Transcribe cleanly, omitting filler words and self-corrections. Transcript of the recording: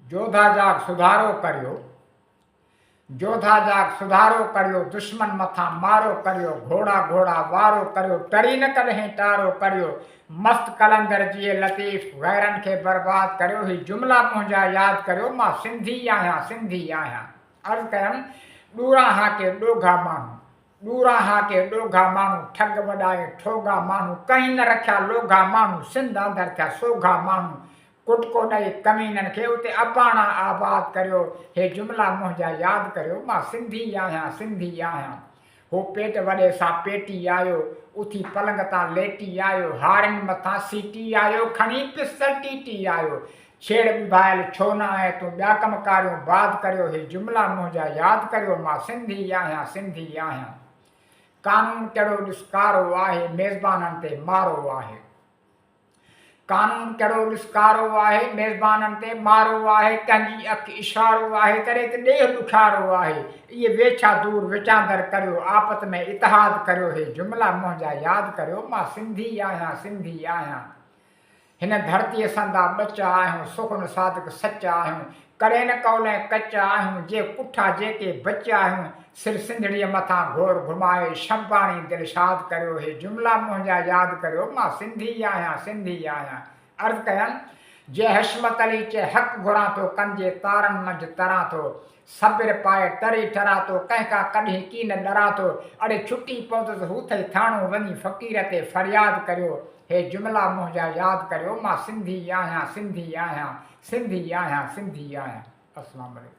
जोधा जाग सुधारो करियो, जोधा जाग सुधारो करियो, दुश्मन मथा मारो करियो, घोड़ा घोड़ा वारो करियो, टरी न कॾहिं टारो करियो, मस्त कलंदर जिए लतीफ़ गैरन खे बर्बाद करियो। ही जुमला मुंहिंजा यादि करियो, मां सिंधी आहियां, सिंधी आहियां। अर्ज़ कयमि, ॾूरा हाके ॾोघा माण्हू, ॾूरा हाके ॾोघा माण्हू, ठग वॾाए ठोगा माण्हू, कहीं न रखिया लोघा माण्हू, सिंध अंदरि थिया सोघा माण्हू, कुटको ॾेई कमीननि खे उते अबाणा आबाद करियो। हे जुमला मुंहिंजा यादि करियो, मां सिंधी आहियां, सिंधी आहियां। हो पेट वॾे सां पेटी आयो, उथी पलंग तां लेटी आयो, हारियुनि मथां सीटी आयो, खणी पिस्तल टीटी आयो, छेड़ ॿुधायल छो न आहे तूं ॿिया कमकारियूं बाद करियो। हे जुमला मुंहिंजा यादि करियो, मां सिंधी आहियां, सिंधी आहियां। कानून कहिड़ो ॾुस्कारो आहे, मेज़बाननि ते मारो आहे, कानून कहिड़ो ॾुस्कारो आहे, मेज़बाननि ते मारो आहे, कंहिंजी अखि इशारो आहे, करे त ॾेह ॾुखारो आहे, इहे वेछा दूर विचांदर करियो, आपत में इतिहाद करियो। हे जुमला मुंहिंजा यादि करियो, मां सिंधी आहियां, सिंधी आहियां। हिन धरतीअ संदा ॿचा आहियूं, सुखन सादिक सचा आहियूं, करे न कौले कचा आहियूं, जे पुठा जेके बचा आहियूं, सिर सिंधड़ीअ मथां घोर घुमाए शंपाणी दिलशाद करियो। हे जुमला मुंहिंजा यादि करियो, मां सिंधी आहियां, सिंधी आहियां। अर्ज़ कयमि, जे हशमत अली चए हक़ घुरां थो, कंजे तारनि मंझि तरां थो, सबिर पाए टरी टरां थो, कंहिंखां कॾहिं कीन ॾरां थो, अड़े छुटी पवंदुसि हू थई थाणो वञी फ़क़ीर ते फ़रियाद करियो। हे जुमला मुंहिंजा यादि करियो, मां सिंधी आहियां, सिंधी आहियां, सिंधी आहियां, सिंधी आहियां। अस्सलामु अलैकुम।